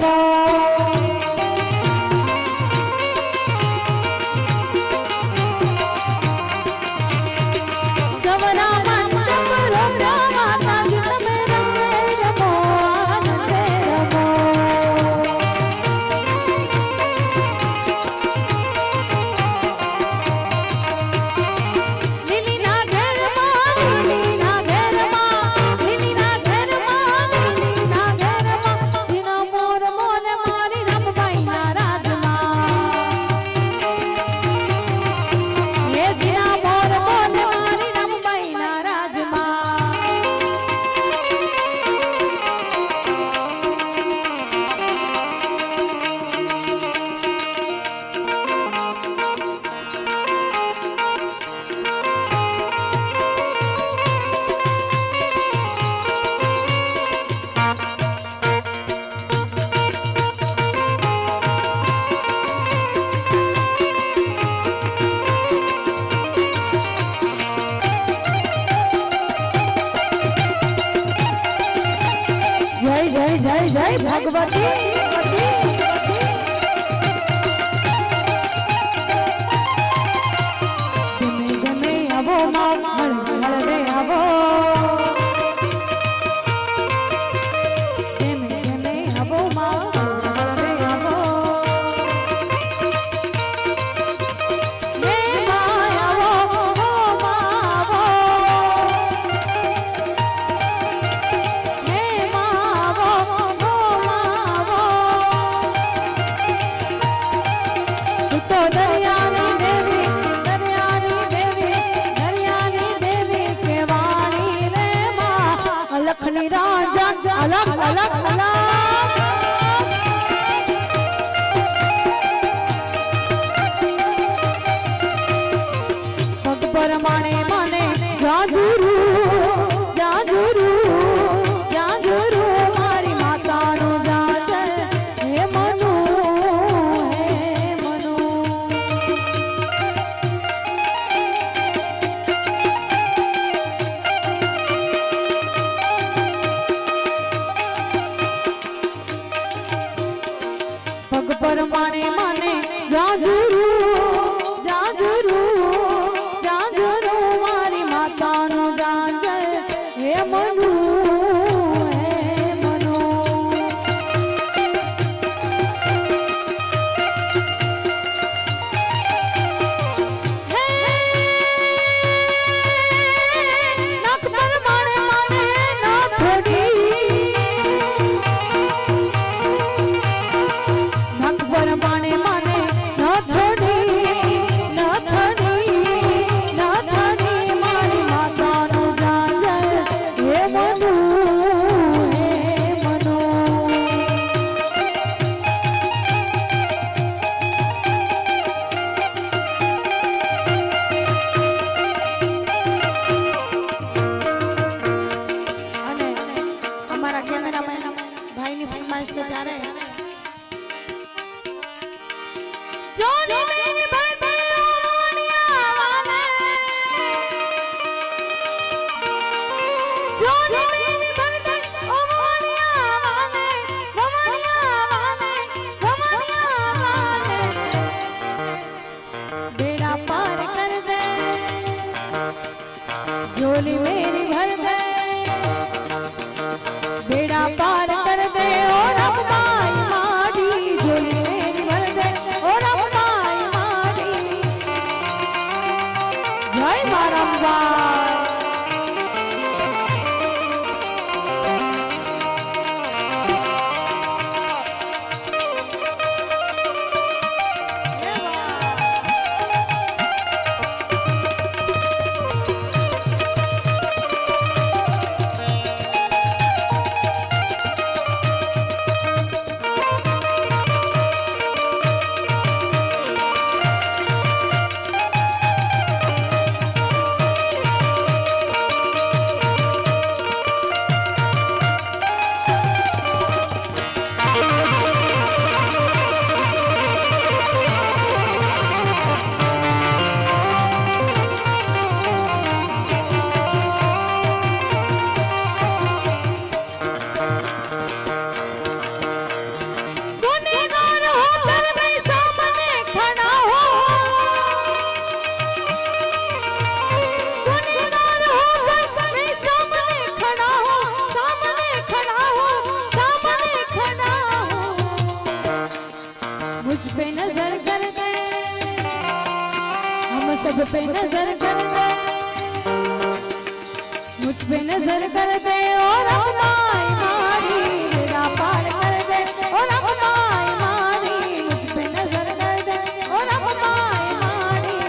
रमो सवरा मंडप रम्या माता जी તમે રમે રમો આનંદે રમો લીલીના ઘરમાં લીલીના ઘરમાં લીલીના ઘરમાં લીલીના ઘરમાં જીનો મોર મોન મારી રમભાઈના રાજમાં એ જીના મોર મોન મારી રમભાઈના રાજમાં जय जय जय भगवती गमे गमे आवो मां हळवे आवो गमे गमे आवो मां हळवे आवो हे मां आवो हो मां आवो हे तो दरियानी देवी के वाणी रे मां लखनी राजा अलग अलग अलग पग पर माने माने जाजुरू जाजुरू जाजुरू मारी मातानो जाज हे मनु पग पर माने माने जाजुरू जाजुरू जाजुरू मारी मातानो जाज हे मनु हे मनु हे नक पर माने माने ना थोड़ी माने माने न थोड़ी मारी मातानो जाज हे मनु हे मनु અને અમારા કેમેરામેન ભાઈની ફરમાઈશ છે ત્યારે जोनी मेरी भरती ओमनिया वाले जोनी मेरी भरती ओमनिया वाले बेड़ा पार कर दे झोली मेरी भर दे बेड़ा पार कर दे और अब माई माडी झोली मेरी भर दे और अब माई माडी मुझ पे नजर कर दे, हम सब पे नजर कर दे, मुझ पे नजर कर दे और अपनाई मारी बेड़ा पार कर दे, और अपनाई मारी मुझ पे नजर कर दे और अपनाई मारी।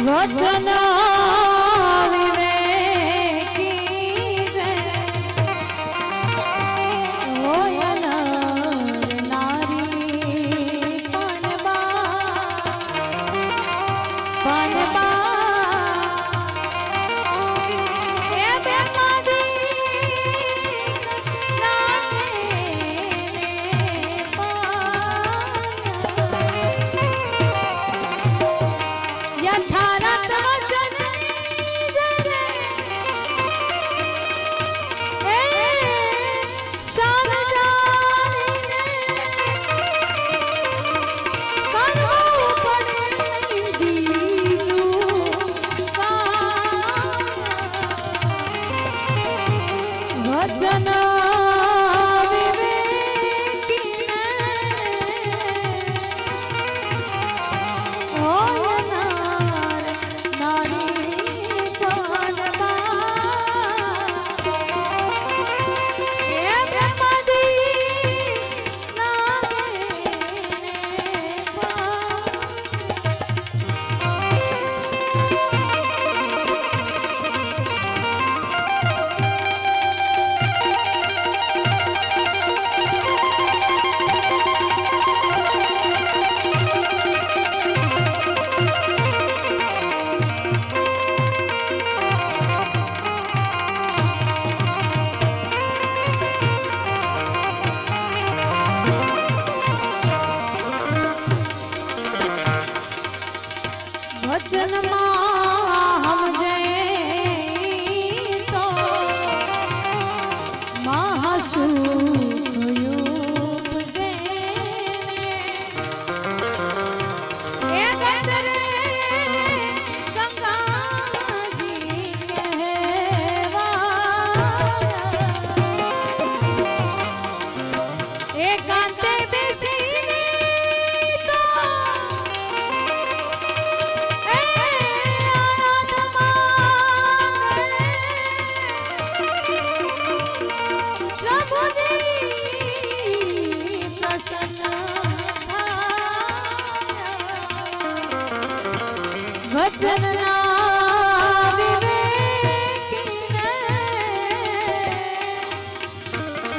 वचन विवेकी जय, होय नर नारी पनबा पनबा, ए बेमादी यथारथ वचन जय, शान जाने करवो पड़े बीजू का वचन विवेकी होय नर नारी पनबा, ए ब्रह्मादि नागे पा। वचन हम जय तो महासुख उपजे, ए गंधरे गंगा जी कहवा, एकांते बेसीने तो वचन ना विवेकी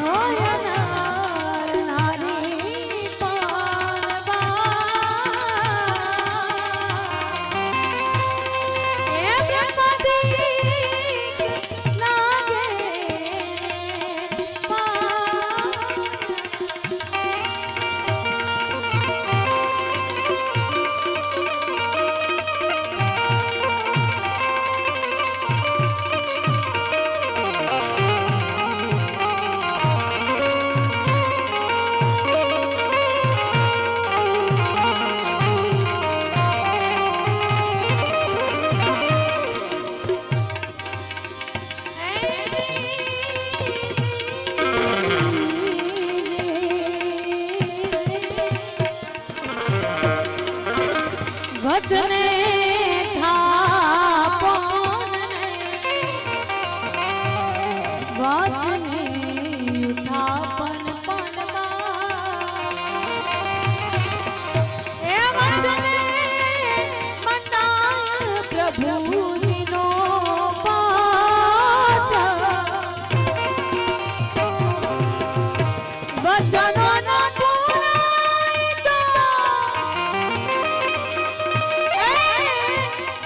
होय नर नारी पनबा, ए ब्रह्मादि नागे पा। वचने था वचने उठा पन पनमा ए वचने मनाय प्रभु जी नो पाठ वचनो ना पुराई तो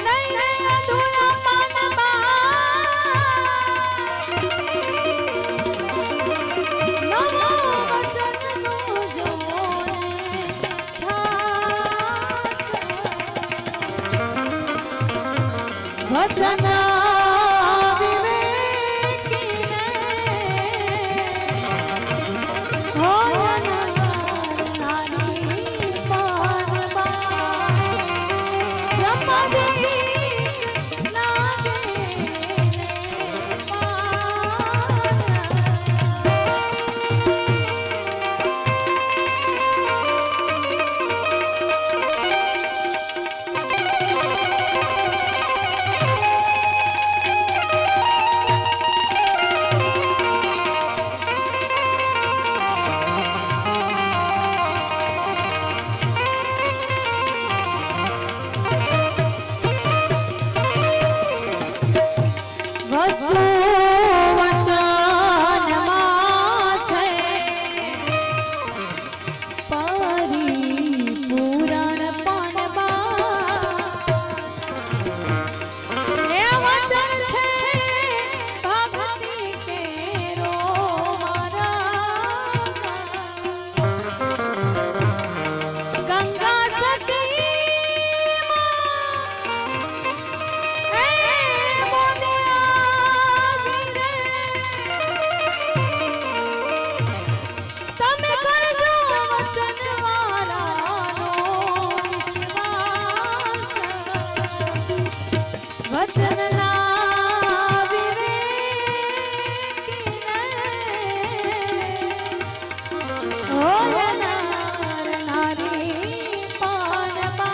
नहीं अधूरा पनमा वचन विवेकी हो नारी पानमा ब्रह्मदेवी नागे वस्तु वचનમાં છે પરિપૂરણ પણમાં એ વચન છે ભક્તિ કેરો મારા ગંગા સતી वचन नारी पानमा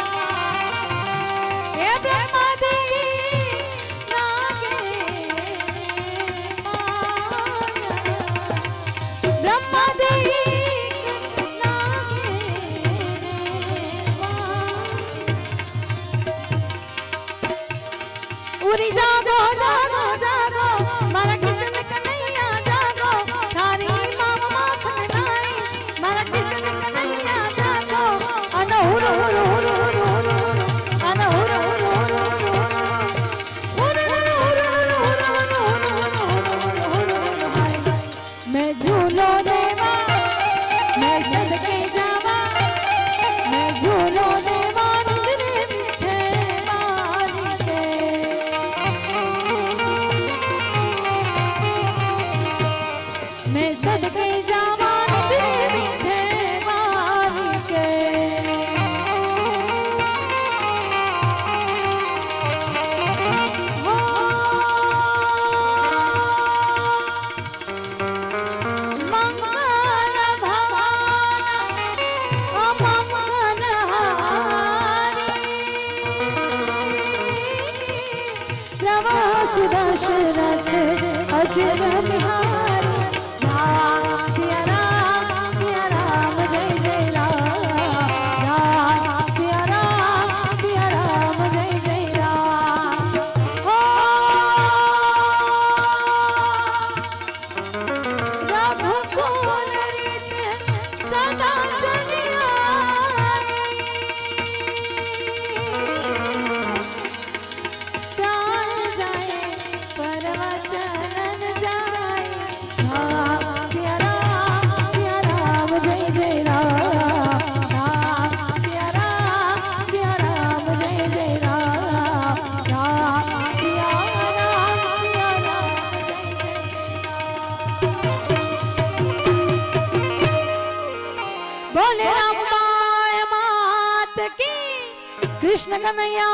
हे ब्रह्मदेवी नागे ब्रह्मदेवी उरी जागो जागो जागो मारा कृष्ण कन्हैया जागो थारी मामा माखन नाई मारा कृष्ण कन्हैया जागो अन हुरु हुरु हुरु हुरु हुरु अन हुरु हुरु हुरु हुरु हुरु मैं झूलो देवा मैं सदके जावा मैं झूलो देवा निंदरे मीठे मारी के मैं सदके जावा निंदरे मीठे मारी के हो मंगल भवान अमंगल हारी प्रवास दशरथ अजर बिहारी राम सिया राम जय जय राम सिया राम जय जय राम हो रघुकुल रीत सदा चलिया प्राण जाए पर वचन जाए सिया राम जय जय राम सिया राम जय जय राम सिया राम जय जय बोले राम मात की कृष्ण कन्हैया